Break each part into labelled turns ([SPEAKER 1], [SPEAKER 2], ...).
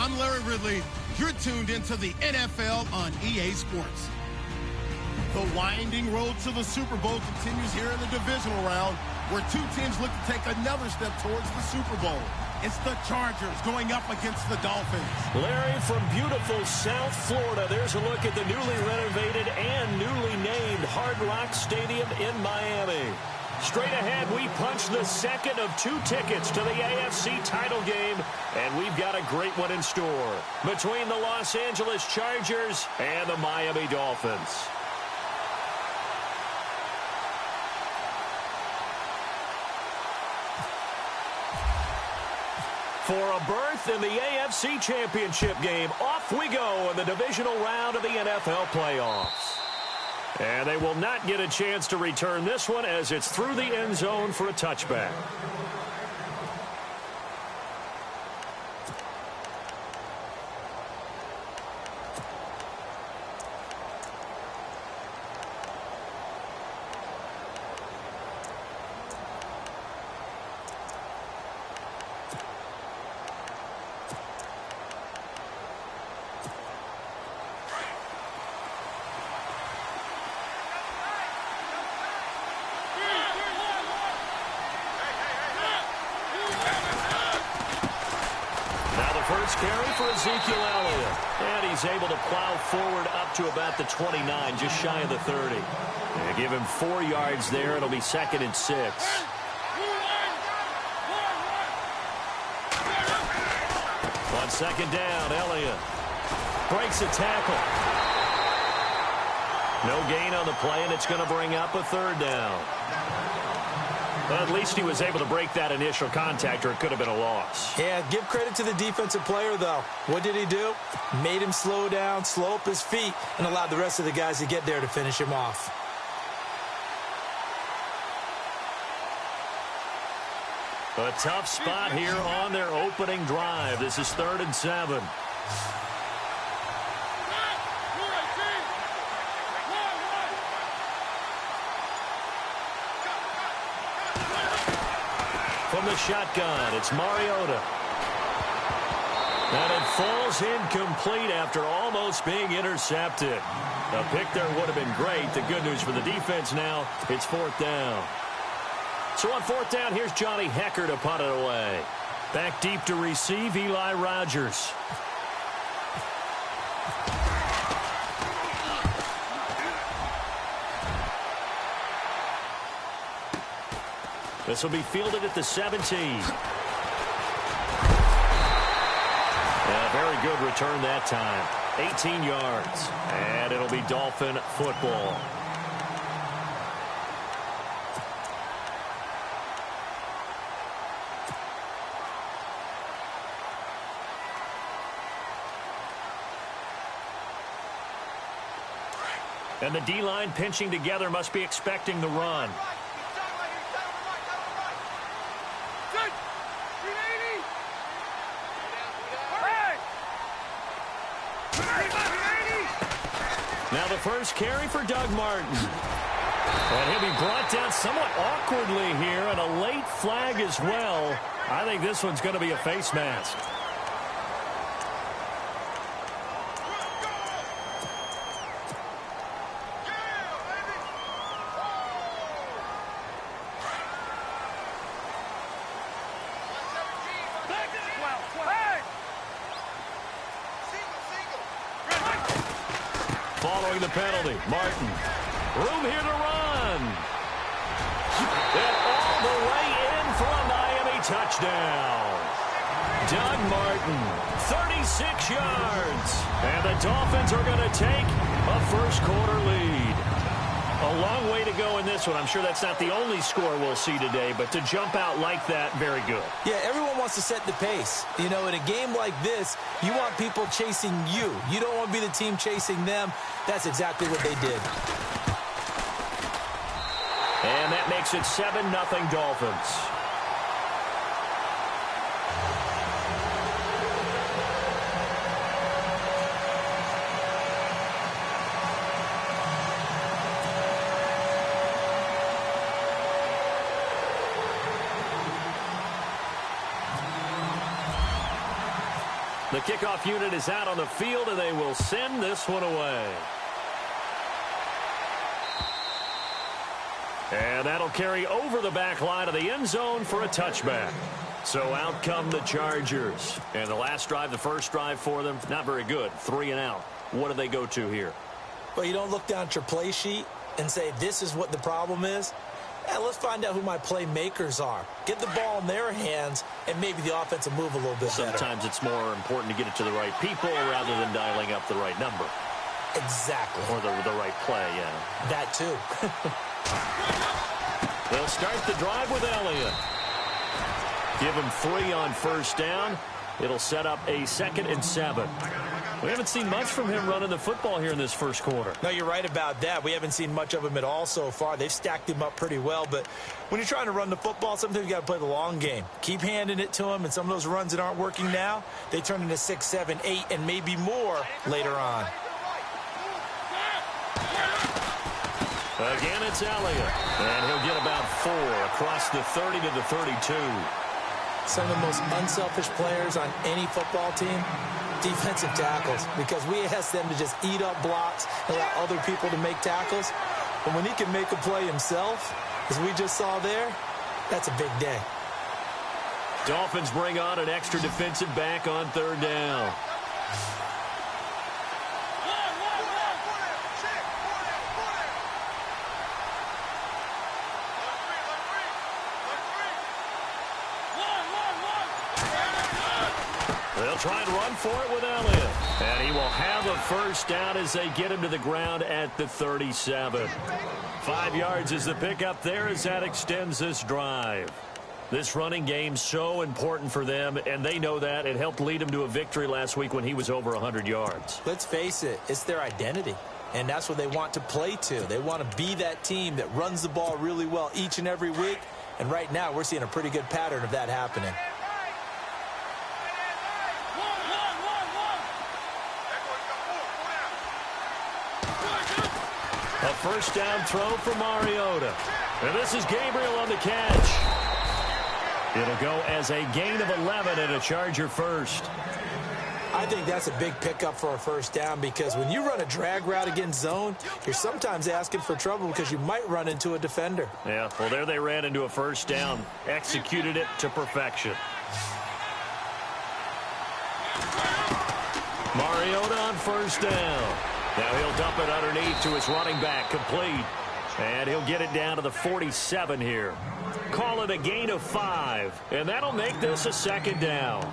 [SPEAKER 1] I'm Larry Ridley. You're tuned into the NFL on EA Sports. The winding road to the Super Bowl continues here in the divisional round, where two teams look to take another step towards the Super Bowl. It's the Chargers going up against the Dolphins.
[SPEAKER 2] Larry, from beautiful South Florida, there's a look at the newly renovated and newly named Hard Rock Stadium in Miami. Straight ahead, we punch the second of two tickets to the AFC title game, and we've got a great one in store between the Los Angeles Chargers and the Miami Dolphins. For a berth in the AFC Championship game, off we go in the divisional round of the NFL playoffs. And they will not get a chance to return this one as it's through the end zone for a touchback. Carry for Ezekiel Elliott. And he's able to plow forward up to about the 29, just shy of the 30. They give him 4 yards there. It'll be 2nd and 6. On 2nd down, Elliott breaks a tackle. No gain on the play, and it's going to bring up a 3rd down. Well, at least he was able to break that initial contact, or it could have been a loss.
[SPEAKER 3] Yeah, give credit to the defensive player, though. What did he do? Made him slow down, slow up his feet, and allowed the rest of the guys to get there to finish him off.
[SPEAKER 2] A tough spot here on their opening drive. This is 3rd and 7. From the shotgun, it's Mariota. And it falls incomplete after almost being intercepted. A pick there would have been great. The good news for the defense now, it's 4th down. So on 4th down, here's Johnny Hecker to punt it away. Back deep to receive, Eli Rogers. This will be fielded at the 17. Yeah, very good return that time. 18 yards. And it'll be Dolphin football. And the D-line pinching together must be expecting the run. Now the first carry for Doug Martin. And he'll be brought down somewhat awkwardly here, and a late flag as well. I think this one's going to be a face mask. Following the penalty, Martin. Room here to run. And all the way in for a Miami touchdown. Doug Martin, 36 yards. And the Dolphins are going to take a first-quarter lead. A long way to go in this one. I'm sure that's not the only score we'll see today, but to jump out like that, very good.
[SPEAKER 3] Yeah, everyone wants to set the pace. You know, in a game like this, you want people chasing you. You don't want to be the team chasing them. That's exactly what they did.
[SPEAKER 2] And that makes it 7-0 Dolphins. The kickoff unit is out on the field, and they will send this one away. And that'll carry over the back line of the end zone for a touchback. So out come the Chargers. And the last drive, the first drive for them, not very good. 3 and out. What do they go to here?
[SPEAKER 3] Well, you don't look down at your play sheet and say, this is what the problem is. Let's find out who my playmakers are. Get the ball in their hands, and maybe the offense will move a little bit better.
[SPEAKER 2] Sometimes it's more important to get it to the right people rather than dialing up the right number.
[SPEAKER 3] Exactly.
[SPEAKER 2] Or the right play, yeah.
[SPEAKER 3] That too.
[SPEAKER 2] They'll start the drive with Elliott. Give him 3 on first down. It'll set up a 2nd and 7. We haven't seen much from him running the football here in this first quarter.
[SPEAKER 3] No, you're right about that. We haven't seen much of him at all so far. They've stacked him up pretty well, but when you're trying to run the football, sometimes you got to play the long game. Keep handing it to him, and some of those runs that aren't working now, they turn into 6, 7, 8, and maybe more later on.
[SPEAKER 2] Again, it's Elliott, and he'll get about 4 across the 30 to the 32.
[SPEAKER 3] Some of the most unselfish players on any football team, defensive tackles, because we ask them to just eat up blocks and allow other people to make tackles. But when he can make a play himself, as we just saw there, that's a big day.
[SPEAKER 2] Dolphins bring on an extra defensive back on 3rd down. They'll try and run for it with Elliott. And he will have a first down as they get him to the ground at the 37. 5 yards is the pickup there as that extends this drive. This running game so important for them, and they know that. It helped lead them to a victory last week when he was over 100 yards.
[SPEAKER 3] Let's face it, it's their identity. And that's what they want to play to. They want to be that team that runs the ball really well each and every week. And right now, we're seeing a pretty good pattern of that happening.
[SPEAKER 2] A first down throw for Mariota. And this is Gabriel on the catch. It'll go as a gain of 11 and a Charger first.
[SPEAKER 3] I think that's a big pickup for a first down because when you run a drag route against zone, you're sometimes asking for trouble because you might run into a defender.
[SPEAKER 2] Yeah, well, there they ran into a first down. Executed it to perfection. Mariota on first down. Now he'll dump it underneath to his running back, complete. And he'll get it down to the 47 here. Call it a gain of 5, and that'll make this a 2nd down.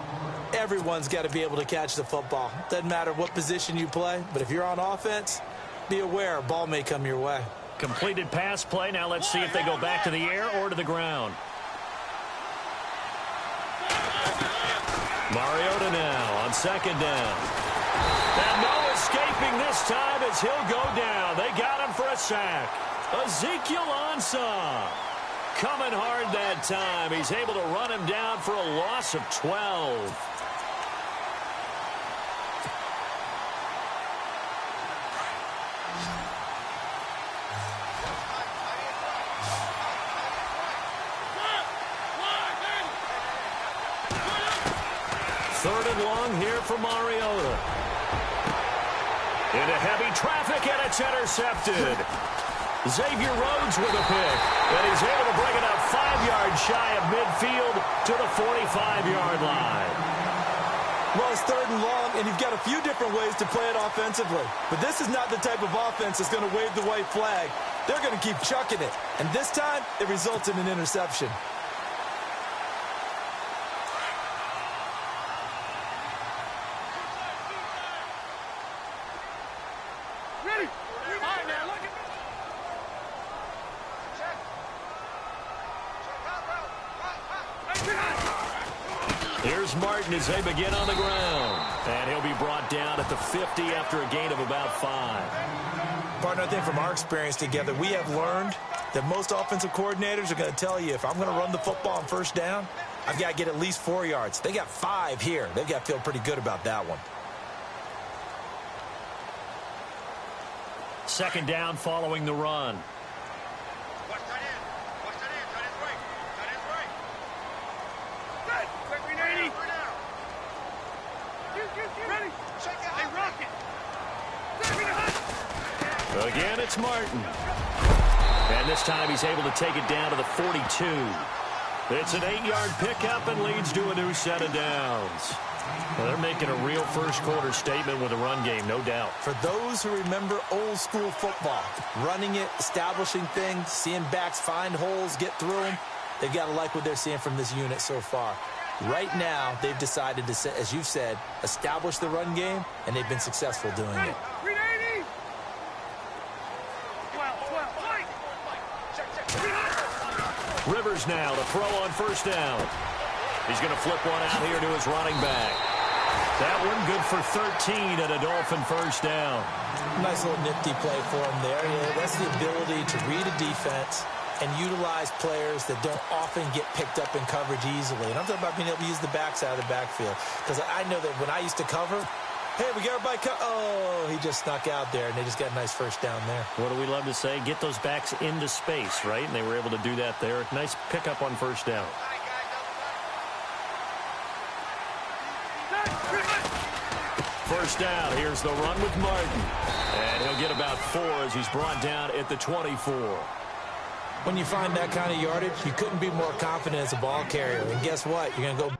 [SPEAKER 3] Everyone's got to be able to catch the football. Doesn't matter what position you play, but if you're on offense, be aware a ball may come your way.
[SPEAKER 2] Completed pass play. Now let's see if they go back to the air or to the ground. Mariota now on 2nd down. And no escaping this time as he'll go down. They got him for a sack. Ezekiel Ansah coming hard that time. He's able to run him down for a loss of 12. Third and long here for Mariota. Into heavy traffic, and it's intercepted. Xavier Rhodes with a pick, and he's able to bring it up 5 yards shy of midfield to the 45-yard line.
[SPEAKER 3] Well, it's 3rd and long, and you've got a few different ways to play it offensively. But this is not the type of offense that's going to wave the white flag. They're going to keep chucking it. And this time, it results in an interception.
[SPEAKER 2] Here's Martin as they begin on the ground. And he'll be brought down at the 50 after a gain of about 5.
[SPEAKER 3] Partner, I think from our experience together, we have learned that most offensive coordinators are going to tell you, if I'm going to run the football on first down, I've got to get at least 4 yards. They got 5 here. They've got to feel pretty good about that one.
[SPEAKER 2] 2nd down following the run. Again, it's Martin. And this time he's able to take it down to the 42. It's an 8-yard pickup and leads to a new set of downs. Well, they're making a real first-quarter statement with a run game, no doubt.
[SPEAKER 3] For those who remember old-school football, running it, establishing things, seeing backs find holes, get through them, they've got to like what they're seeing from this unit so far. Right now, they've decided to, as you've said, establish the run game, and they've been successful doing it.
[SPEAKER 2] Rivers now to throw on first down. He's going to flip one out here to his running back. That one good for 13 and a Dolphin first down.
[SPEAKER 3] Nice little nifty play for him there. Yeah, that's the ability to read a defense and utilize players that don't often get picked up in coverage easily. And I'm talking about being able to use the backs out of the backfield. Because I know that when I used to cover, hey, we got everybody oh, he just snuck out there, and they just got a nice first down there.
[SPEAKER 2] What do we love to say? Get those backs into space, right? And they were able to do that there. Nice pickup on first down. First down, here's the run with Martin. And he'll get about 4 as he's brought down at the 24.
[SPEAKER 3] When you find that kind of yardage, you couldn't be more confident as a ball carrier. And guess what? You're going to go...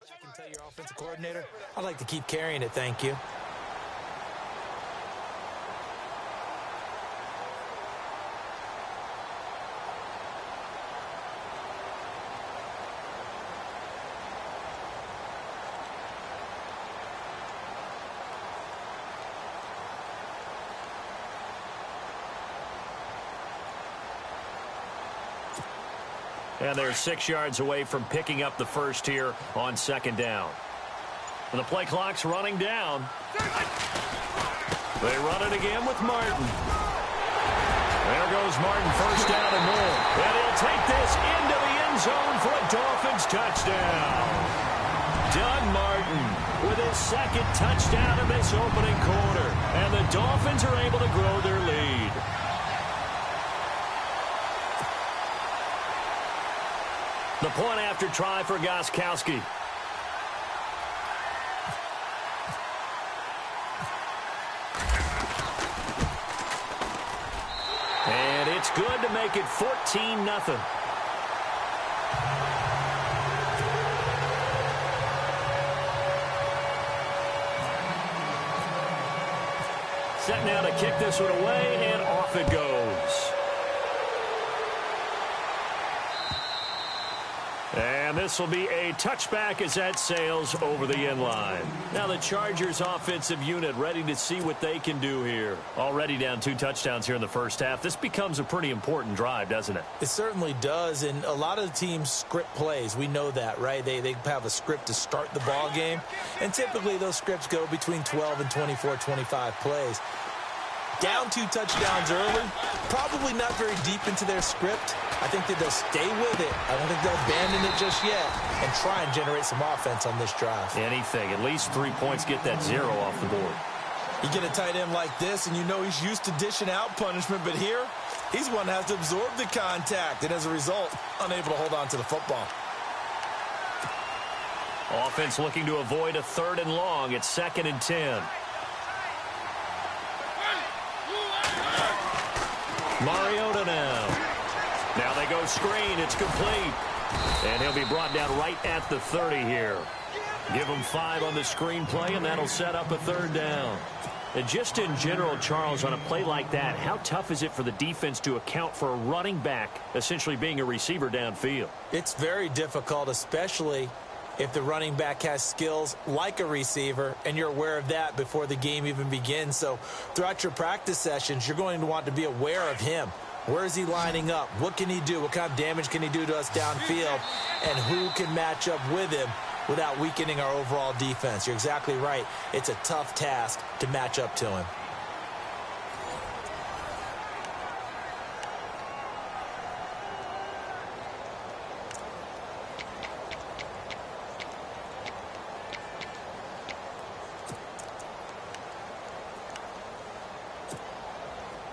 [SPEAKER 3] I can tell your offensive coordinator, I'd like to keep carrying it, thank you.
[SPEAKER 2] And they're 6 yards away from picking up the first here on second down. And the play clock's running down. They run it again with Martin. There goes Martin, first down and more. And he'll take this into the end zone for a Dolphins touchdown. Doug Martin with his second touchdown in this opening quarter. And the Dolphins are able to grow their lead. The point after try for Gostkowski. And it's good to make it 14-0. Set now to kick this one away, and off it goes. And this will be a touchback as that sails over the end line. Now the Chargers offensive unit ready to see what they can do here. Already down 2 touchdowns here in the first half. This becomes a pretty important drive, doesn't it? It
[SPEAKER 3] certainly does, and a lot of the teams script plays. We know that, right? They have a script to start the ball game, and typically those scripts go between 12 and 24, 25 plays. Down 2 touchdowns early, probably not very deep into their script. I think that they'll stay with it. I don't think they'll abandon it just yet and try and generate some offense on this drive.
[SPEAKER 2] Anything. At least 3 points, get that 0 off the board.
[SPEAKER 3] You get a tight end like this, and you know he's used to dishing out punishment, but here, he's one that has to absorb the contact, and as a result, unable to hold on to the football.
[SPEAKER 2] Offense looking to avoid a 3rd and long. It's 2nd and 10. Mariota now. Now they go screen. It's complete. And he'll be brought down right at the 30 here. Give him 5 on the screen play, and that'll set up a 3rd down. And just in general, Charles, on a play like that, how tough is it for the defense to account for a running back essentially being a receiver downfield?
[SPEAKER 3] It's very difficult, especially if the running back has skills like a receiver, and you're aware of that before the game even begins. So throughout your practice sessions, you're going to want to be aware of him. Where is he lining up? What can he do? What kind of damage can he do to us downfield? And who can match up with him without weakening our overall defense? You're exactly right. It's a tough task to match up to him.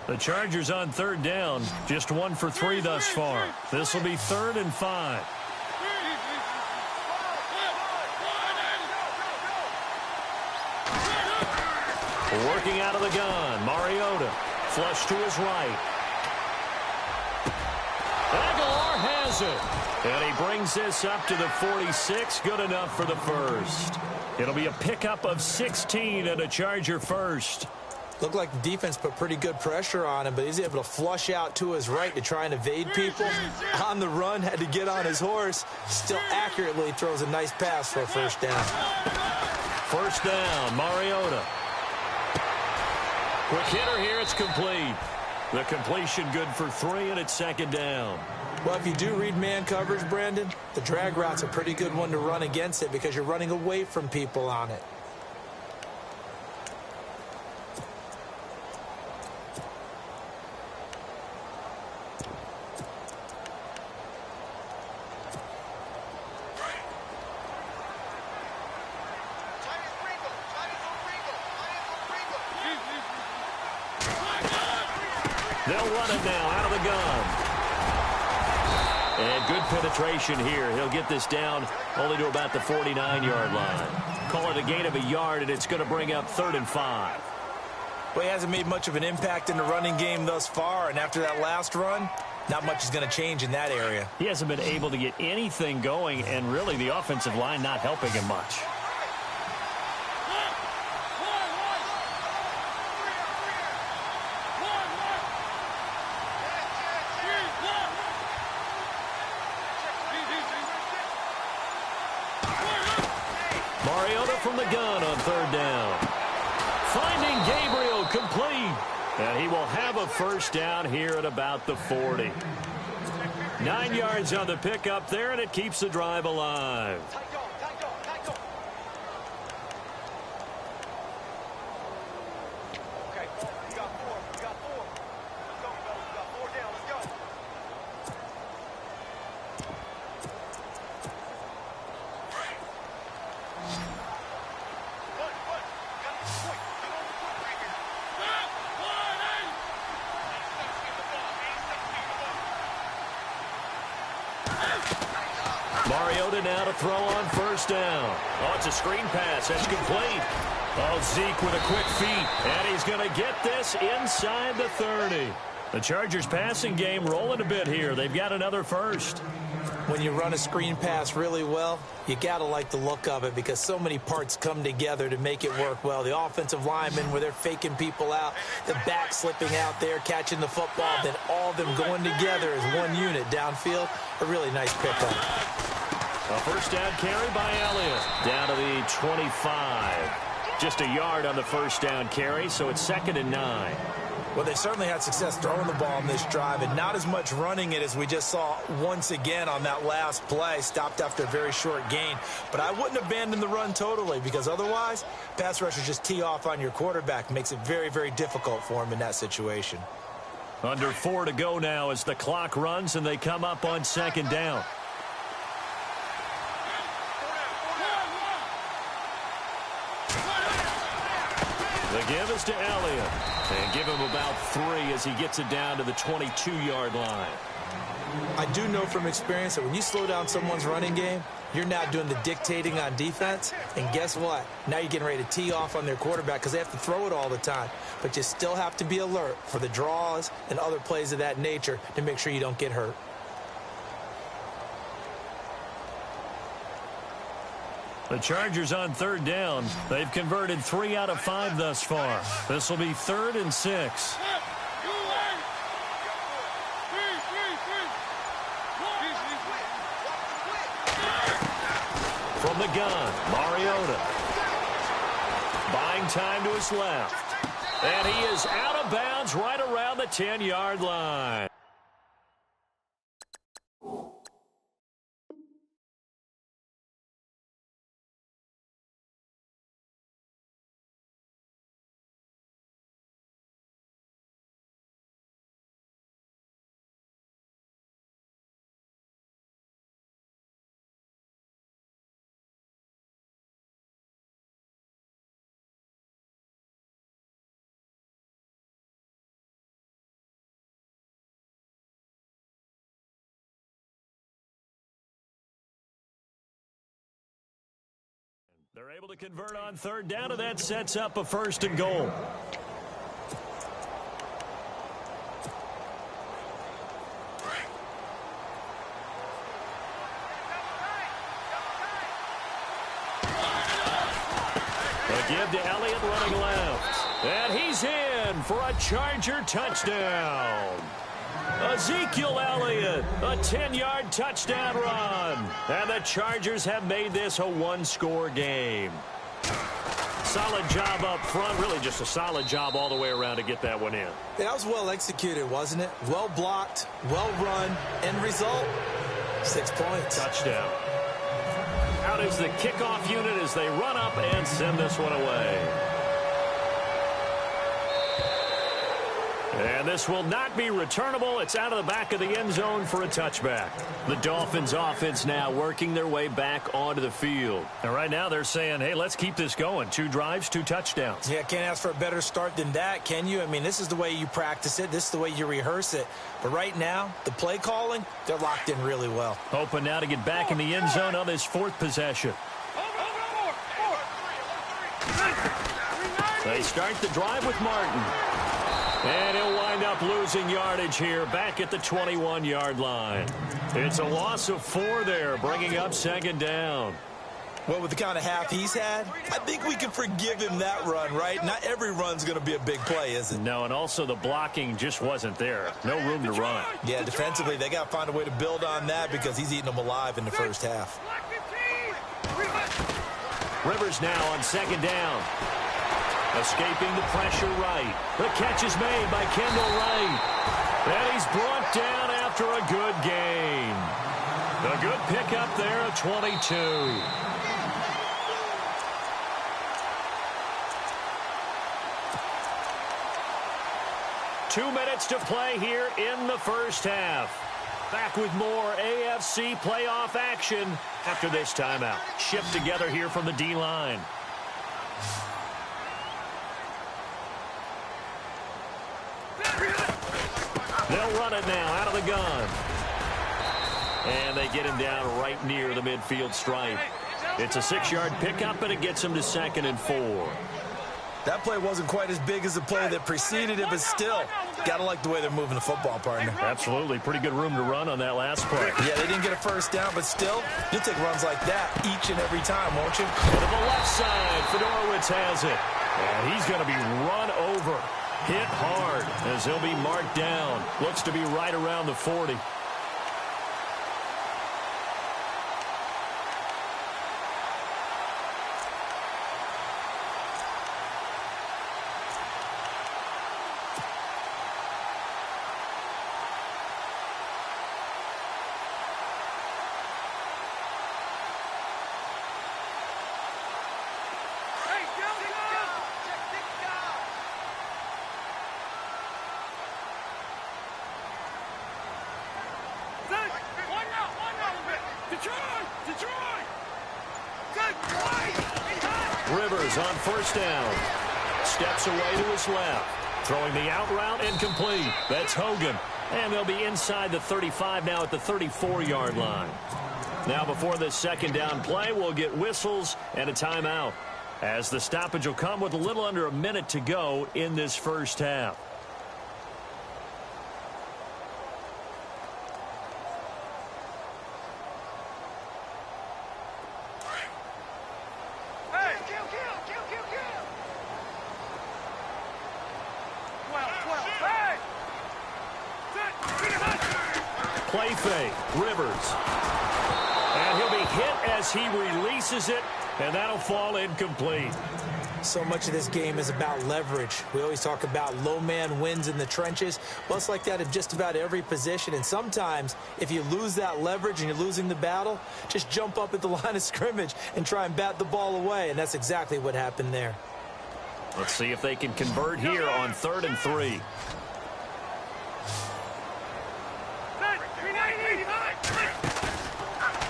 [SPEAKER 2] The Chargers on third down, just 1 for 3 thus far. This will be 3rd and 5. Working out of the gun, Mariota, flush to his right. Aguilar has it, and he brings this up to the 46, good enough for the first. It'll be a pickup of 16 and a Charger first.
[SPEAKER 3] Looked like the defense put pretty good pressure on him, but he's able to flush out to his right to try and evade people. On the run, had to get on his horse. Still accurately throws a nice pass for a first down.
[SPEAKER 2] First down, Mariota. Quick hitter here, it's complete. The completion good for 3, and it's 2nd down.
[SPEAKER 3] Well, if you do read man coverage, Brandon, the drag route's a pretty good one to run against it because you're running away from people on it.
[SPEAKER 2] They'll run it now out of the gun. And good penetration here. He'll get this down only to about the 49-yard line. Call it a gain of a yard, and it's going to bring up 3rd and 5.
[SPEAKER 3] Well, he hasn't made much of an impact in the running game thus far, and after that last run, not much is going to change in that area.
[SPEAKER 2] He hasn't been able to get anything going, and really the offensive line not helping him much. Mariota from the gun on 3rd down. Finding Gabriel complete. And he will have a first down here at about the 40. 9 yards on the pickup there, and it keeps the drive alive. Mariota now to throw on first down. Oh, it's a screen pass. That's complete. Oh, Zeke with a quick feet. And he's going to get this inside the 30. The Chargers passing game rolling a bit here. They've got another first.
[SPEAKER 3] When you run a screen pass really well, you got to like the look of it because so many parts come together to make it work well. The offensive linemen, where they're faking people out, the back slipping out there, catching the football, then all of them going together as one unit downfield. A really nice pickup.
[SPEAKER 2] A first down carry by Elliott. Down to the 25. Just a yard on the first down carry, so it's 2nd and 9.
[SPEAKER 3] Well, they certainly had success throwing the ball on this drive and not as much running it as we just saw once again on that last play. Stopped after a very short gain. But I wouldn't abandon the run totally because otherwise, pass rushers just tee off on your quarterback. Makes it very, very difficult for him in that situation.
[SPEAKER 2] Under 4 to go now as the clock runs and they come up on 2nd down. The give is to Elliott. And give him about 3 as he gets it down to the 22-yard line.
[SPEAKER 3] I do know from experience that when you slow down someone's running game, you're now doing the dictating on defense. And guess what? Now you're getting ready to tee off on their quarterback because they have to throw it all the time. But you still have to be alert for the draws and other plays of that nature to make sure you don't get hurt.
[SPEAKER 2] The Chargers on 3rd down. They've converted 3 out of 5 thus far. This will be 3rd and 6. From From the gun, Mariota. Buying time to his left. And he is out of bounds right around the 10-yard line. They're able to convert on third down, and that sets up a 1st and goal. A give to Elliott running left. And he's in for a Charger touchdown. Ezekiel Elliott, a 10-yard touchdown run. And the Chargers have made this a one-score game. Solid job up front, really just a solid job all the way around to get that one in.
[SPEAKER 3] That was well executed, wasn't it? Well blocked, well run. End result, 6 points.
[SPEAKER 2] Touchdown. Out is the kickoff unit as they run up and send this one away. And this will not be returnable. It's out of the back of the end zone for a touchback. The Dolphins offense now working their way back onto the field. And right now they're saying, hey, let's keep this going. 2 drives, 2 touchdowns.
[SPEAKER 3] Yeah, can't ask for a better start than that, can you? I mean, this is the way you practice it. This is the way you rehearse it. But right now, the play calling, they're locked in really well.
[SPEAKER 2] Hoping now to get back in the end zone on this 4th possession. They start the drive with Martin. And he'll wind up losing yardage here back at the 21-yard line. It's a loss of 4 there, bringing up 2nd down.
[SPEAKER 3] Well, with the kind of half he's had, I think we can forgive him that run, right? Not every run's going to be a big play, is it?
[SPEAKER 2] No, and also the blocking just wasn't there. No room to run.
[SPEAKER 3] Yeah, defensively, they got to find a way to build on that because he's eating them alive in the first half.
[SPEAKER 2] Rivers now on 2nd down. Escaping the pressure right. The catch is made by Kendall Wright. And he's brought down after a good gain. A good pickup there at 22. Two minutes to play here in the first half. Back with more AFC playoff action after this timeout. Shift together here from the D-line. They'll run it now out of the gun. And they get him down right near the midfield stripe. It's a 6-yard pickup, and it gets him to 2nd and 4.
[SPEAKER 3] That play wasn't quite as big as the play that preceded it, but still, got to like the way they're moving the football, partner.
[SPEAKER 2] Absolutely. Pretty good room to run on that last play.
[SPEAKER 3] Yeah, they didn't get a first down, but still, you'll take runs like that each and every time, won't you?
[SPEAKER 2] To the left side, Fedorowicz has it. And he's going to be run over. Hit hard as he'll be marked down. Looks to be right around the 40. Rivers on 1st down. Steps away to his left. Throwing the out route incomplete. That's Hogan. And they'll be inside the 35 now at the 34-yard line. Now before this 2nd down play, we'll get whistles and a timeout, as the stoppage will come with a little under a minute to go in this first half. Play fake. Rivers. And And he'll be hit as he releases it, and that'll fall incomplete.
[SPEAKER 3] So much of this game is about leverage. We always talk about low man wins in the trenches. Well, it's like that in just about every position. And sometimes, if you lose that leverage and you're losing the battle, just jump up at the line of scrimmage and try and bat the ball away. And that's exactly what happened there.
[SPEAKER 2] Let's see if they can convert here on 3rd and 3.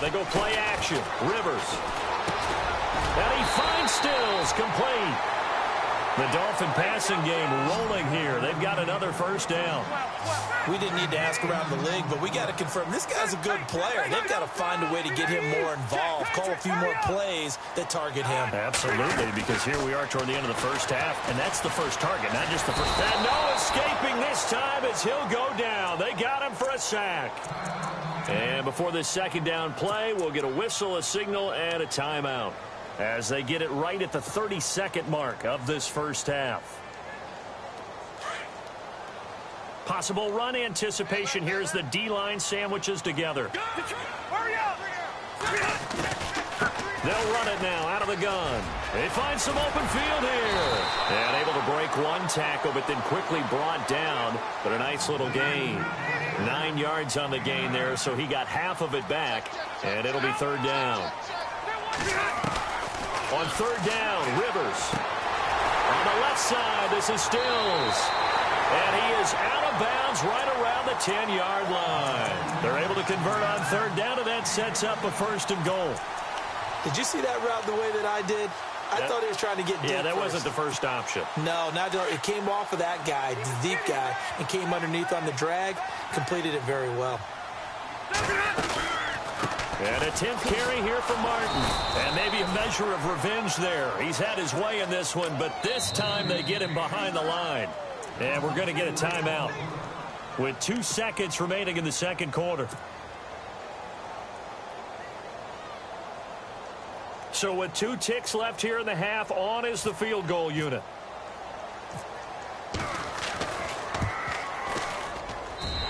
[SPEAKER 2] They go play action. Rivers. And he finds Stills complete. The Dolphin passing game rolling here. They've got another first down.
[SPEAKER 3] We didn't need to ask around the league, but we got to confirm this guy's a good player. They've got to find a way to get him more involved, call a few more plays that target him.
[SPEAKER 2] Absolutely, because here we are toward the end of the first half, and that's the first target, not just the first. And no escaping this time as he'll go down. They got him for a sack. And before this second down play, we'll get a whistle, a signal, and a timeout as they get it right at the 32nd mark of this first half. Possible run anticipation here as the D-line sandwiches together. They'll run it now out of the gun. They find some open field here. And able to break one tackle, but then quickly brought down. But a nice little gain. 9 yards on the gain there, so he got half of it back. And it'll be 3rd down. On 3rd down, Rivers. On the left side, this is Stills. And he is out of bounds right around the 10-yard line. They're able to convert on 3rd down, and that sets up a 1st and goal.
[SPEAKER 3] Did you see that route the way that I did? I thought he was trying to get deep.
[SPEAKER 2] Yeah, that wasn't the first option.
[SPEAKER 3] No, it came off of that guy, the deep guy, and came underneath on the drag. Completed it very well.
[SPEAKER 2] And a 10th carry here for Martin. And maybe a measure of revenge there. He's had his way in this one, but this time they get him behind the line. And we're going to get a timeout with 2 seconds remaining in the second quarter. So with 2 ticks left here in the half, on is the field goal unit.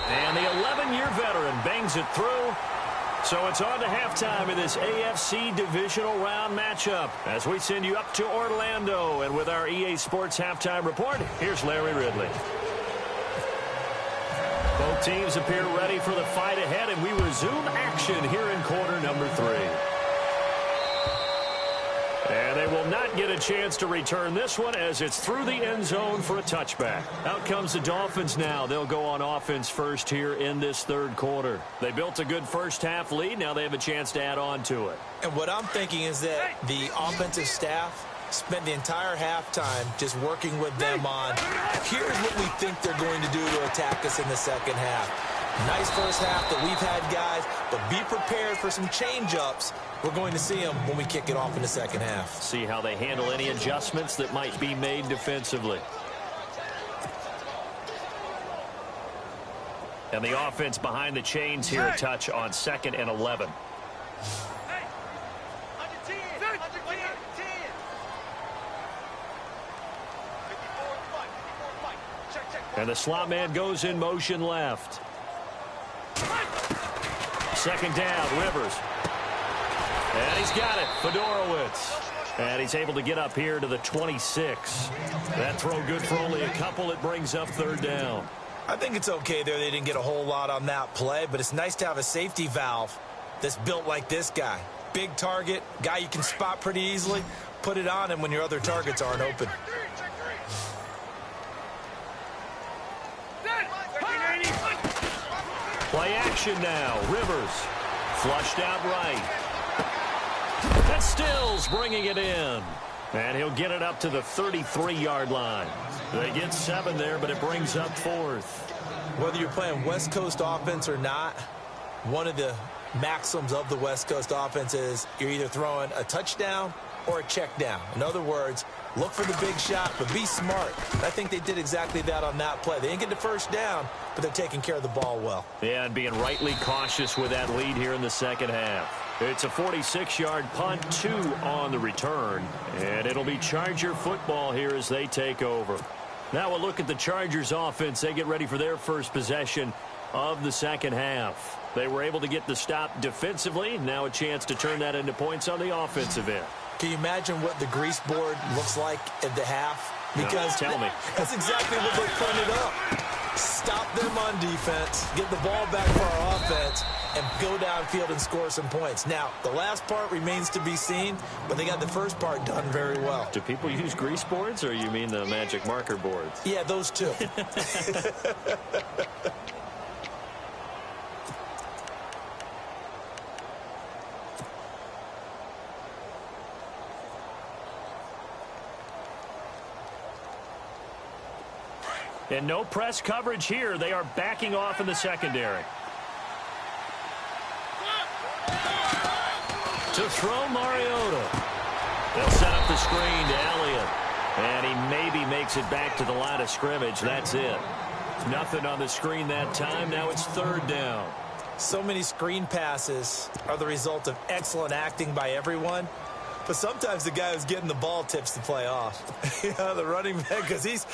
[SPEAKER 2] And the 11-year veteran bangs it through. So it's on to halftime in this AFC divisional round matchup as we send you up to Orlando. And with our EA Sports halftime report, here's Larry Ridley. Both teams appear ready for the fight ahead, and we resume action here in quarter number 3. And they will not get a chance to return this one as it's through the end zone for a touchback. Out comes the Dolphins now. They'll go on offense first here in this 3rd quarter. They built a good first half lead. Now they have a chance to add on to it.
[SPEAKER 3] And what I'm thinking is that the offensive staff spent the entire halftime just working with them on, here's what we think they're going to do to attack us in the second half. Nice first half that we've had, guys, but be prepared for some change-ups. We're going to see them when we kick it off in the second half.
[SPEAKER 2] See how they handle any adjustments that might be made defensively. And the offense behind the chains here, a touch on 2nd and 11. And the slot man goes in motion left. 2nd down, Rivers. And he's got it, Fedorowicz. And he's able to get up here to the 26. That throw good for only a couple. It brings up 3rd down.
[SPEAKER 3] I think it's okay there. They didn't get a whole lot on that play, but it's nice to have a safety valve that's built like this guy. Big target, guy you can spot pretty easily. Put it on him when your other targets aren't open.
[SPEAKER 2] Play action now. Rivers flushed out right. That's Stills bringing it in. And he'll get it up to the 33-yard line. They get 7 there, but it brings up 4th.
[SPEAKER 3] Whether you're playing West Coast offense or not, one of the maxims of the West Coast offense is you're either throwing a touchdown or a check down. In other words, look for the big shot, but be smart. I think they did exactly that on that play. They didn't get the first down, but they're taking care of the ball well.
[SPEAKER 2] Yeah, and being rightly cautious with that lead here in the second half. It's a 46-yard punt, 2 on the return, and it'll be Charger football here as they take over. Now we'll look at the Chargers offense. They get ready for their first possession of the second half. They were able to get the stop defensively. Now a chance to turn that into points on the offensive end.
[SPEAKER 3] Can you imagine what the grease board looks like at the half? Because
[SPEAKER 2] tell me.
[SPEAKER 3] That's exactly what they printed up. Stop them on defense, get the ball back for our offense, and go downfield and score some points. Now, the last part remains to be seen, but they got the first part done very well.
[SPEAKER 2] Do people use grease boards, or you mean the magic marker boards?
[SPEAKER 3] Yeah, those two.
[SPEAKER 2] And no press coverage here. They are backing off in the secondary. To throw Mariota. They'll set up the screen to Elliott. And he maybe makes it back to the line of scrimmage. That's it. Nothing on the screen that time. Now it's third down.
[SPEAKER 3] So many screen passes are the result of excellent acting by everyone. But sometimes the guy who's getting the ball tips the play off. The running back, because he's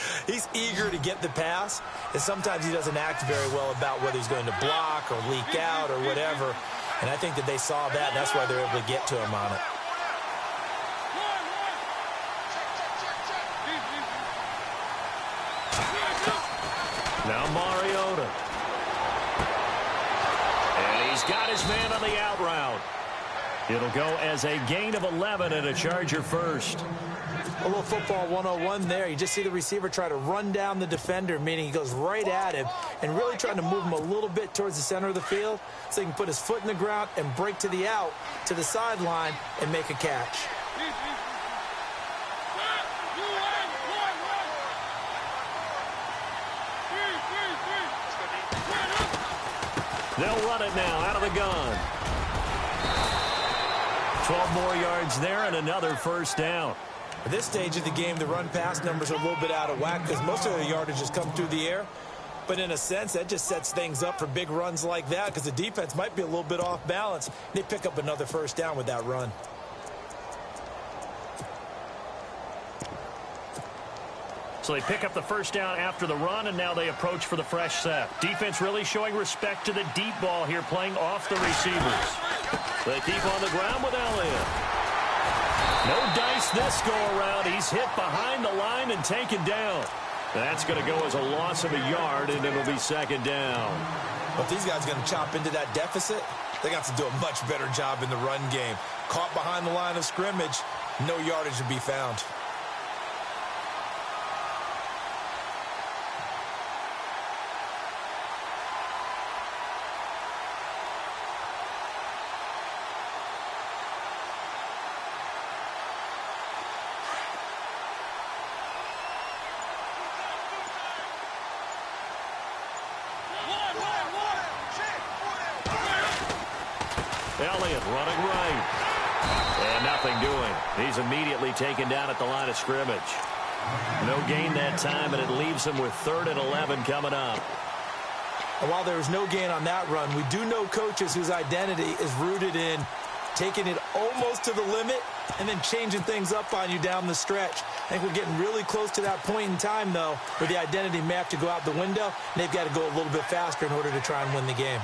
[SPEAKER 3] eager to get the pass, and sometimes he doesn't act very well about whether he's going to block or leak out or whatever. And I think that they saw that, and that's why they're able to get to him on it.
[SPEAKER 2] Now Mariota. And he's got his man on the out route. It'll go as a gain of 11 and a Charger first.
[SPEAKER 3] A little football 101 there. You just see the receiver try to run down the defender, meaning he goes right at him and really trying to move him a little bit towards the center of the field so he can put his foot in the ground and break to the out, to the sideline, and make a catch.
[SPEAKER 2] They'll run it now out of the gun. 12 more yards there and another first down.
[SPEAKER 3] At this stage of the game, the run-pass numbers are a little bit out of whack because most of the yardage has come through the air. But in a sense, that just sets things up for big runs like that because the defense might be a little bit off balance. They pick up another first down with that run.
[SPEAKER 2] So they pick up the first down after the run, and now they approach for the fresh set. Defense really showing respect to the deep ball here, playing off the receivers. They keep on the ground with Elliott. No dice this go-around. He's hit behind the line and taken down. That's going to go as a loss of a yard, and it'll be second down.
[SPEAKER 3] But these guys are going to chop into that deficit. They got to do a much better job in the run game. Caught behind the line of scrimmage, no yardage to be found.
[SPEAKER 2] Elliott running right. And nothing doing. He's immediately taken down at the line of scrimmage. No gain that time, and it leaves him with 3rd and 11 coming up.
[SPEAKER 3] And while there was no gain on that run, we do know coaches whose identity is rooted in taking it almost to the limit and then changing things up on you down the stretch. I think we're getting really close to that point in time, though, where the identity may have to go out the window, and they've got to go a little bit faster in order to try and win the game.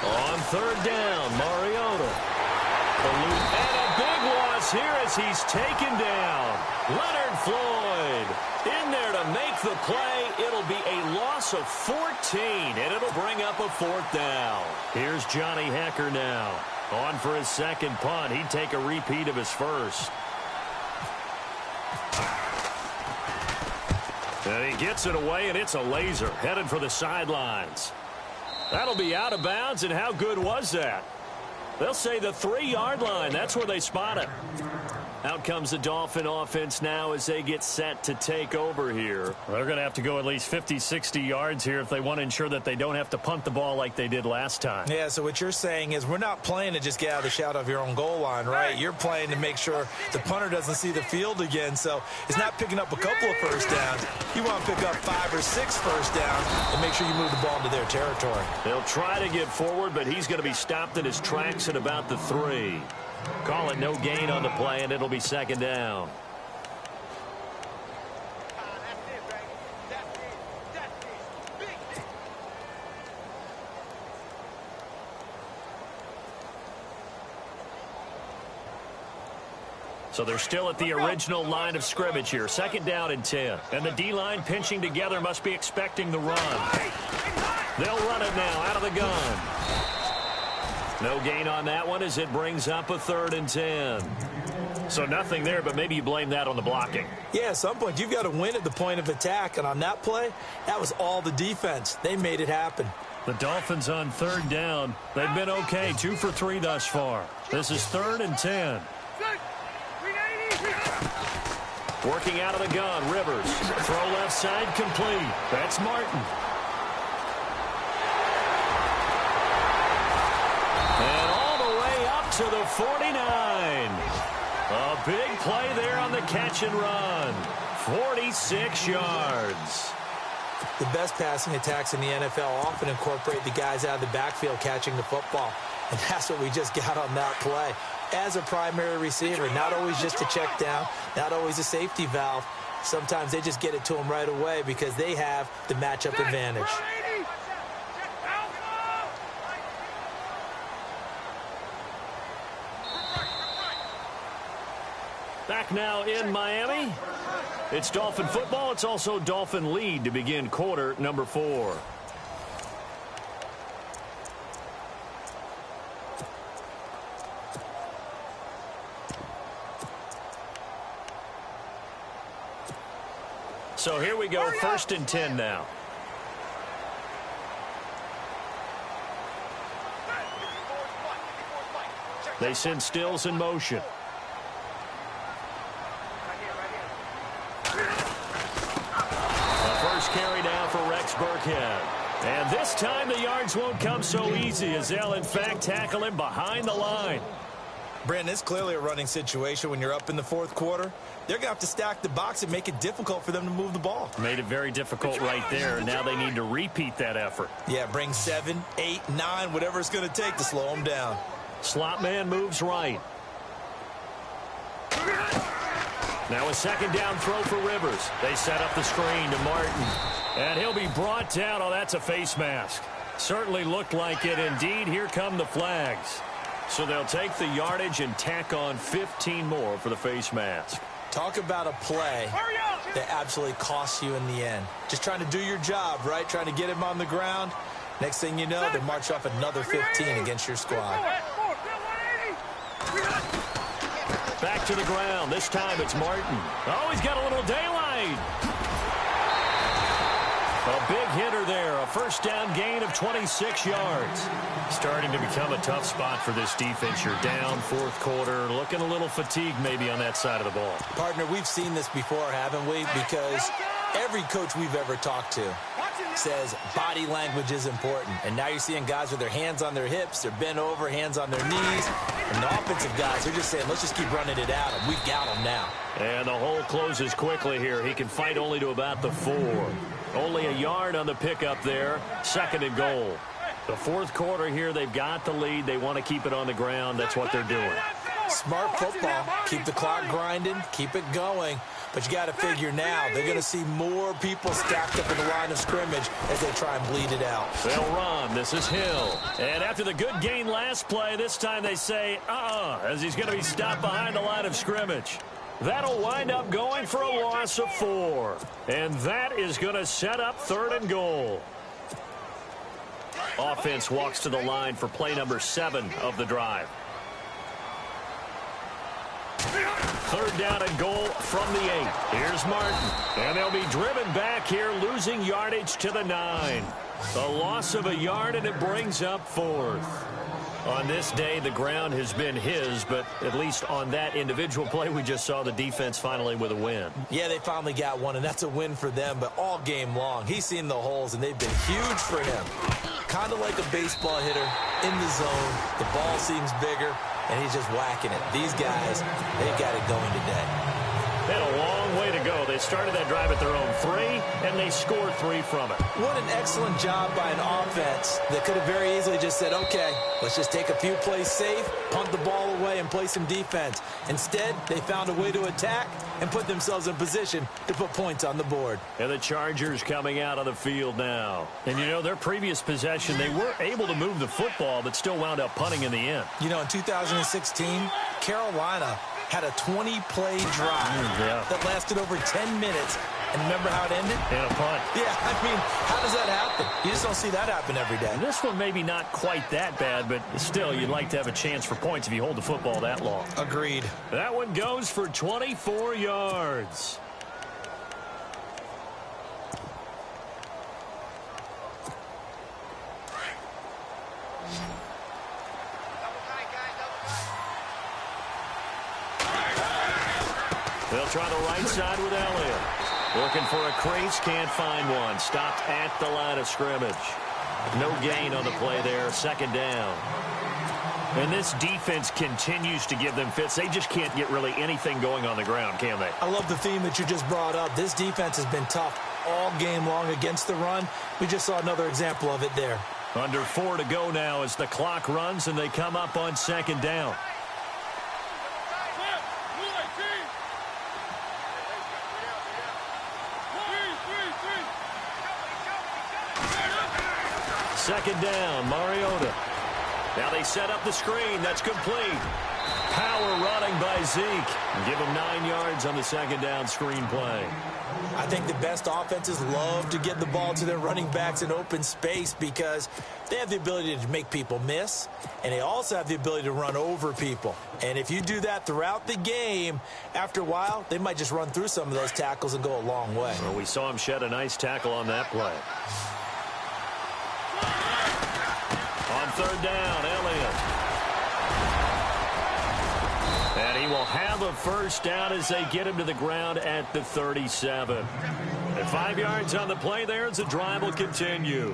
[SPEAKER 2] On 3rd down, Mariota. And a big loss here as he's taken down. Leonard Floyd in there to make the play. It'll be a loss of 14, and it'll bring up a 4th down. Here's Johnny Hecker now. On for his second punt. He'd take a repeat of his first. And he gets it away, and it's a laser. Headed for the sidelines. That'll be out of bounds, and how good was that? They'll say the 3-yard line. That's where they spot it. Out comes the Dolphin offense now as they get set to take over here. They're going to have to go at least 50, 60 yards here if they want to ensure that they don't have to punt the ball like they did last time.
[SPEAKER 3] Yeah, so what you're saying is we're not playing to just get out of the shadow of your own goal line, right? You're playing to make sure the punter doesn't see the field again. So it's not picking up a couple of first downs. You want to pick up 5 or 6 first downs and make sure you move the ball into their territory.
[SPEAKER 2] They'll try to get forward, but he's going to be stopped in his tracks at about the 3. Call it no gain on the play, and it'll be second down. So they're still at the original line of scrimmage here. 2nd down and 10. And the D-line pinching together must be expecting the run. They'll run it now out of the gun. No gain on that one as it brings up a 3rd and 10. So nothing there, but maybe you blame that on the blocking.
[SPEAKER 3] Yeah, at some point you've got to win at the point of attack. And on that play, that was all the defense. They made it happen.
[SPEAKER 2] The Dolphins on 3rd down. They've been okay, 2 for 3 thus far. This is 3rd and 10. Working out of the gun, Rivers. Throw left side complete. That's Martin. And all the way up to the 49. A big play there on the catch and run. 46 yards.
[SPEAKER 3] The best passing attacks in the NFL often incorporate the guys out of the backfield catching the football. And that's what we just got on that play. As a primary receiver, not always just a check down, not always a safety valve. Sometimes they just get it to them right away because they have the matchup advantage.
[SPEAKER 2] Back now in Miami. It's Dolphin football. It's also Dolphin lead to begin quarter number 4. So here we go, 1st and 10 now. They send Stills in motion. Carry down for Rex Burkhead. And this time the yards won't come so easy as they'll in fact tackle him behind the line.
[SPEAKER 3] Brandon, it's clearly a running situation when you're up in the 4th quarter. They're going to have to stack the box and make it difficult for them to move the ball.
[SPEAKER 2] Made it very difficult right there. Now they need to repeat that effort.
[SPEAKER 3] Yeah, bring 7, 8, 9, whatever it's going to take to slow them down.
[SPEAKER 2] Slot man moves right. Now a 2nd down throw for Rivers. They set up the screen to Martin. And he'll be brought down. Oh, that's a face mask. Certainly looked like it. Indeed, here come the flags. So they'll take the yardage and tack on 15 more for the face mask.
[SPEAKER 3] Talk about a play that absolutely costs you in the end. Just trying to do your job, right? Trying to get him on the ground. Next thing you know, they march off another 15 against your squad.
[SPEAKER 2] Back to the ground. This time it's Martin. Oh, he's got a little daylight. A big hitter there. A 1st down gain of 26 yards. Starting to become a tough spot for this defense. You're down 4th quarter. Looking a little fatigued maybe on that side of the ball.
[SPEAKER 3] Partner, we've seen this before, haven't we? Because every coach we've ever talked to says body language is important. And now you're seeing guys with their hands on their hips, they're bent over, hands on their knees. And the offensive guys are just saying, let's just keep running it out. And we've got them now.
[SPEAKER 2] And the hole closes quickly here. He can fight only to about the 4. Only a yard on the pickup there. 2nd and goal. The 4th quarter here, they've got the lead. They want to keep it on the ground. That's what they're doing.
[SPEAKER 3] Smart football. Keep the clock grinding. Keep it going. But you got to figure now, they're going to see more people stacked up in the line of scrimmage as they try and bleed it out.
[SPEAKER 2] They'll run. This is Hill. And after the good gain last play, this time they say, as he's going to be stopped behind the line of scrimmage. That'll wind up going for a loss of 4. And that is going to set up 3rd and goal. Offense walks to the line for play number 7 of the drive. 3rd down and goal from the 8. Here's Martin. And they'll be driven back here, losing yardage to the 9. A loss of a yard, and it brings up 4th. On this day, the ground has been his, but at least on that individual play, we just saw the defense finally with a win.
[SPEAKER 3] Yeah, they finally got one, and that's a win for them, but all game long, he's seen the holes, and they've been huge for him. Kind of like a baseball hitter in the zone. The ball seems bigger, and he's just whacking it. These guys, they've got it going today.
[SPEAKER 2] They had a long way to go. They started that drive at their own 3, and they scored 3 from it.
[SPEAKER 3] What an excellent job by an offense that could have very easily just said, okay, let's just take a few plays safe, punt the ball away, and play some defense. Instead, they found a way to attack and put themselves in position to put points on the board.
[SPEAKER 2] And the Chargers coming out on the field now. And, you know, their previous possession, they were able to move the football, but still wound up punting in the end.
[SPEAKER 3] You know, in 2016, Carolina had a 20-play drive that lasted over 10 minutes. And remember how it ended?
[SPEAKER 2] And a punt.
[SPEAKER 3] Yeah, I mean, how does that happen? You just don't see that happen every day.
[SPEAKER 2] This one maybe not quite that bad, but still, you'd like to have a chance for points if you hold the football that long.
[SPEAKER 3] Agreed.
[SPEAKER 2] That one goes for 24 yards. They'll try the right side with Elliott. Looking for a crease, can't find one. Stopped at the line of scrimmage. No gain on the play there, second down. And this defense continues to give them fits. They just can't get really anything going on the ground, can they?
[SPEAKER 3] I love the theme that you just brought up. This defense has been tough all game long against the run. We just saw another example of it there.
[SPEAKER 2] Under 4 to go now as the clock runs and they come up on second down. Second down, Mariota. Now they set up the screen. That's complete. Power running by Zeke. Give him 9 yards on the second down screen play.
[SPEAKER 3] I think the best offenses love to get the ball to their running backs in open space because they have the ability to make people miss, and they also have the ability to run over people. And if you do that throughout the game, after a while, they might just run through some of those tackles and go a long way.
[SPEAKER 2] Well, we saw him shed a nice tackle on that play. On third down, Elliott. And he will have a first down as they get him to the ground at the 37. And 5 yards on the play there as the drive will continue.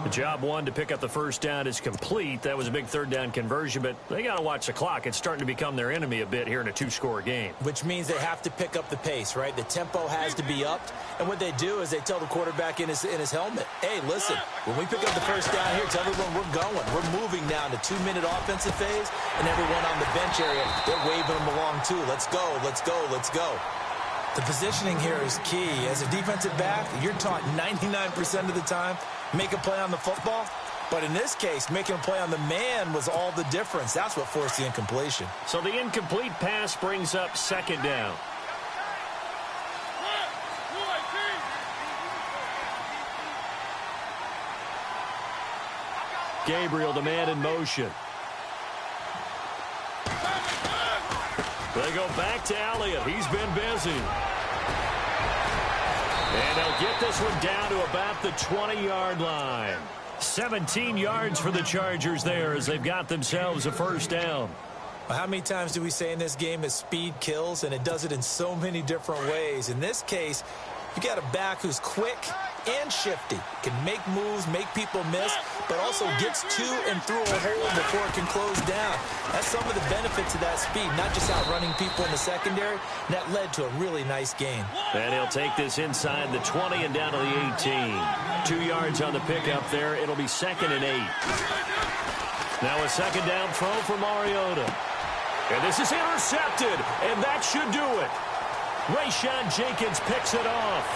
[SPEAKER 2] The job one to pick up the first down is complete. That was a big third down conversion, but they got to watch the clock. It's starting to become their enemy a bit here in a 2-score game.
[SPEAKER 3] Which means they have to pick up the pace, right? The tempo has to be upped. And what they do is they tell the quarterback in his helmet, hey, listen, when we pick up the first down here, tell everyone we're going. We're moving now to 2-minute offensive phase, and everyone on the bench area, they're waving them along too. Let's go, let's go, let's go. The positioning here is key. As a defensive back, you're taught 99% of the time, make a play on the football. But in this case, making a play on the man was all the difference. That's what forced the incompletion.
[SPEAKER 2] So the incomplete pass brings up second down. Gabriel, the man in motion. They go back to Elliott. He's been busy. And they'll get this one down to about the 20-yard line. 17 yards for the Chargers there as they've got themselves a first down.
[SPEAKER 3] Well, how many times do we say in this game that speed kills, and it does it in so many different ways? In this case, you got a back who's quick and shifty, can make moves, make people miss, but also gets to and through a hole before it can close down. That's some of the benefits of that speed, not just outrunning people in the secondary. And that led to a really nice gain.
[SPEAKER 2] And he'll take this inside the 20 and down to the 18. 2 yards on the pickup there. It'll be 2nd and 8. Now a second down throw for Mariota. And this is intercepted, and that should do it. Rayshawn Jenkins picks it off.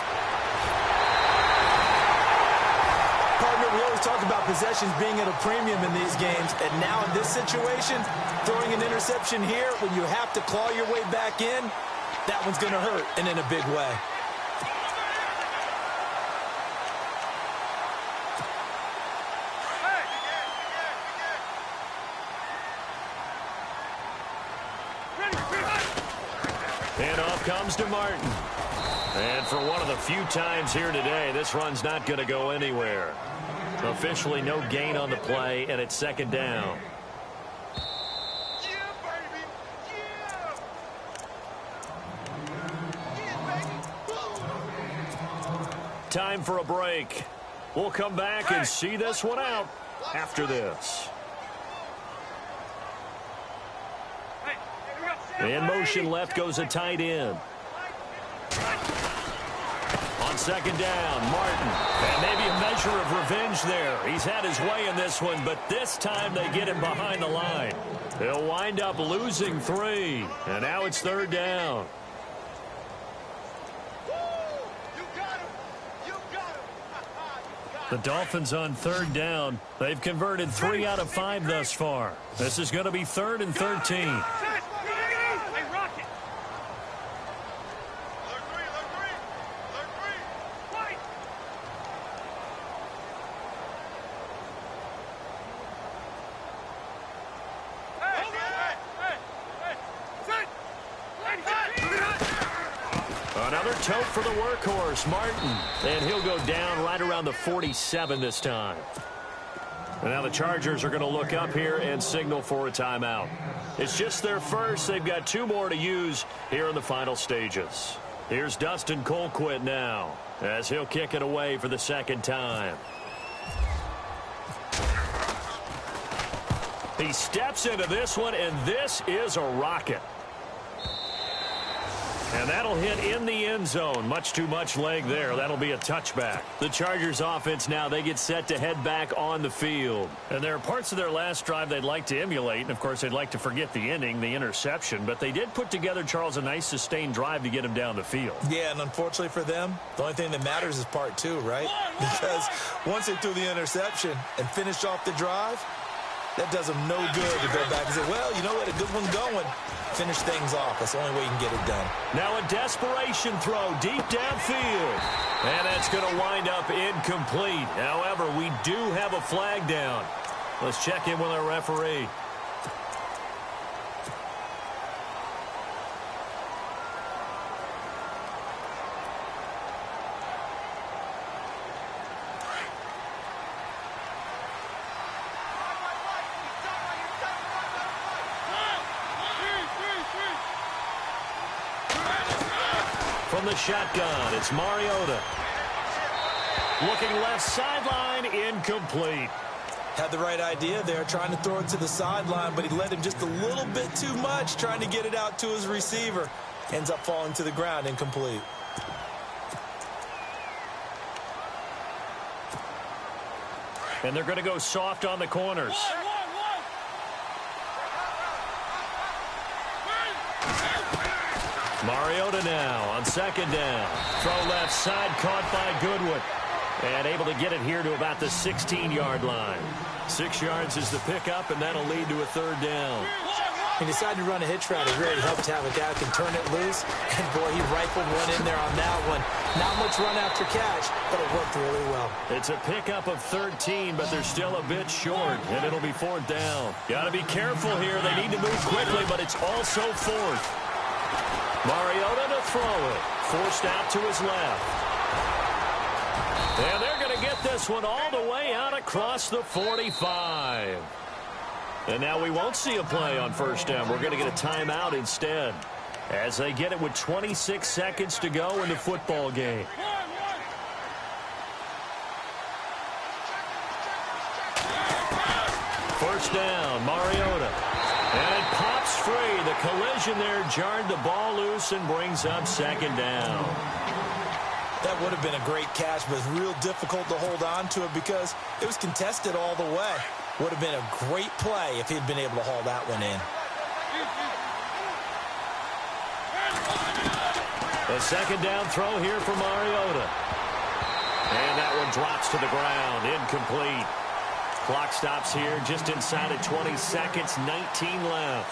[SPEAKER 3] Partner, we always talk about possessions being at a premium in these games, and now in this situation, throwing an interception here when you have to claw your way back in, that one's going to hurt, and in a big way.
[SPEAKER 2] And off comes to Martin. And for one of the few times here today, this run's not going to go anywhere. Officially no gain on the play, and it's second down. Time for a break. We'll come back and see this one out after this. In motion left goes a tight end. On second down, Martin. And maybe a measure of revenge there. He's had his way in this one, but this time they get him behind the line. They'll wind up losing 3. And now it's third down. The Dolphins on third down. They've converted 3 out of 5 thus far. This is going to be 3rd and 13. Another tote for the workhorse, Martin. And he'll go down right around the 47 this time. And now the Chargers are going to look up here and signal for a timeout. It's just their first. They've got 2 more to use here in the final stages. Here's Dustin Colquitt now as he'll kick it away for the second time. He steps into this one, and this is a rocket. And that'll hit in the end zone. Much too much leg there. That'll be a touchback. The Chargers offense now, they get set to head back on the field. And there are parts of their last drive they'd like to emulate. And, of course, they'd like to forget the inning, the interception. But they did put together, Charles, a nice sustained drive to get him down the field.
[SPEAKER 3] Yeah, and unfortunately for them, the only thing that matters is part 2, right? Because once they threw the interception and finished off the drive, that does them no good to go back and say, well, you know what, a good one going. Finish things off. That's the only way you can get it done.
[SPEAKER 2] Now a desperation throw deep downfield. And that's going to wind up incomplete. However, we do have a flag down. Let's check in with our referee. From the shotgun, it's Mariota. Looking left sideline, incomplete.
[SPEAKER 3] Had the right idea there, trying to throw it to the sideline, but he led him just a little bit too much, trying to get it out to his receiver. Ends up falling to the ground, incomplete.
[SPEAKER 2] And they're going to go soft on the corners. Mariota now on second down. Throw left side, caught by Goodwin. And able to get it here to about the 16-yard line. 6 yards is the pickup, and that'll lead to a third down.
[SPEAKER 3] He decided to run a hitch route. It really helped to have a guy who can turn it loose. And, boy, he rifled one in there on that one. Not much run after catch, but it worked really well.
[SPEAKER 2] It's a pickup of 13, but they're still a bit short, and it'll be 4th down. Got to be careful here. They need to move quickly, but it's also 4th. Mariota to throw it. Forced out to his left. And they're going to get this one all the way out across the 45. And now we won't see a play on first down. We're going to get a timeout instead as they get it with 26 seconds to go in the football game. First down, Mariota. And it pops free. The collision there jarred the ball loose and brings up second down.
[SPEAKER 3] That would have been a great catch, but it's real difficult to hold on to it because it was contested all the way. Would have been a great play if he'd been able to haul that one in.
[SPEAKER 2] A second down throw here for Mariota. And that one drops to the ground. Incomplete. Clock stops here just inside of 20 seconds, 19 left.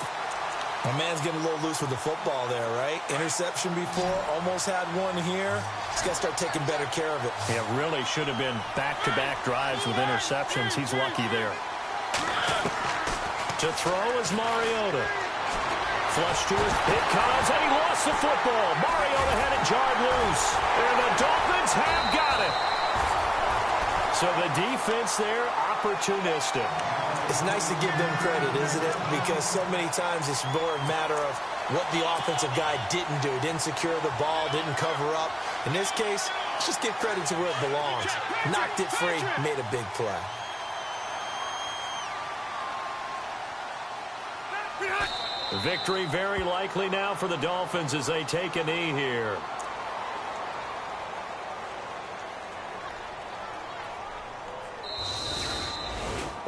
[SPEAKER 3] My man's getting a little loose with the football there, right? Interception before, almost had one here. He's got to start taking better care of it.
[SPEAKER 2] Yeah, really should have been back-to-back drives with interceptions. He's lucky there. To throw is Mariota. Flush to his hit comes, and he lost the football. Mariota had it jarred loose, and the Dolphins have got it. So the defense there, opportunistic.
[SPEAKER 3] It's nice to give them credit, isn't it? Because so many times it's more a matter of what the offensive guy didn't do. Didn't secure the ball, didn't cover up. In this case, let's just give credit to where it belongs. Knocked it free, made a big play.
[SPEAKER 2] Victory very likely now for the Dolphins as they take a knee here.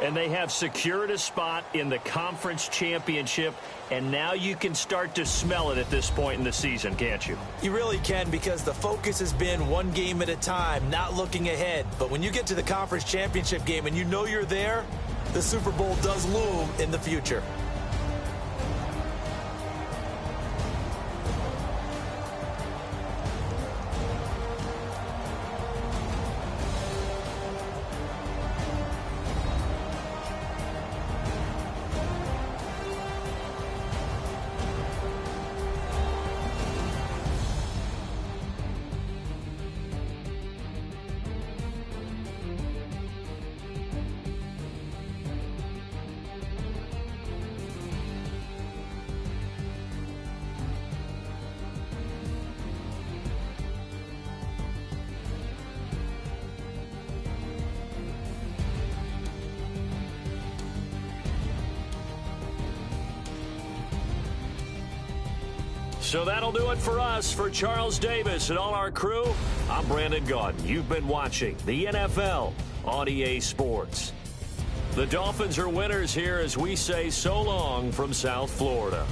[SPEAKER 2] And they have secured a spot in the conference championship, and now you can start to smell it at this point in the season, can't you?
[SPEAKER 3] You really can, because the focus has been one game at a time, not looking ahead. But when you get to the conference championship game and you know you're there, the Super Bowl does loom in the future.
[SPEAKER 2] So that'll do it for us. For Charles Davis and all our crew, I'm Brandon Gaudin. You've been watching the NFL on EA Sports. The Dolphins are winners here as we say so long from South Florida.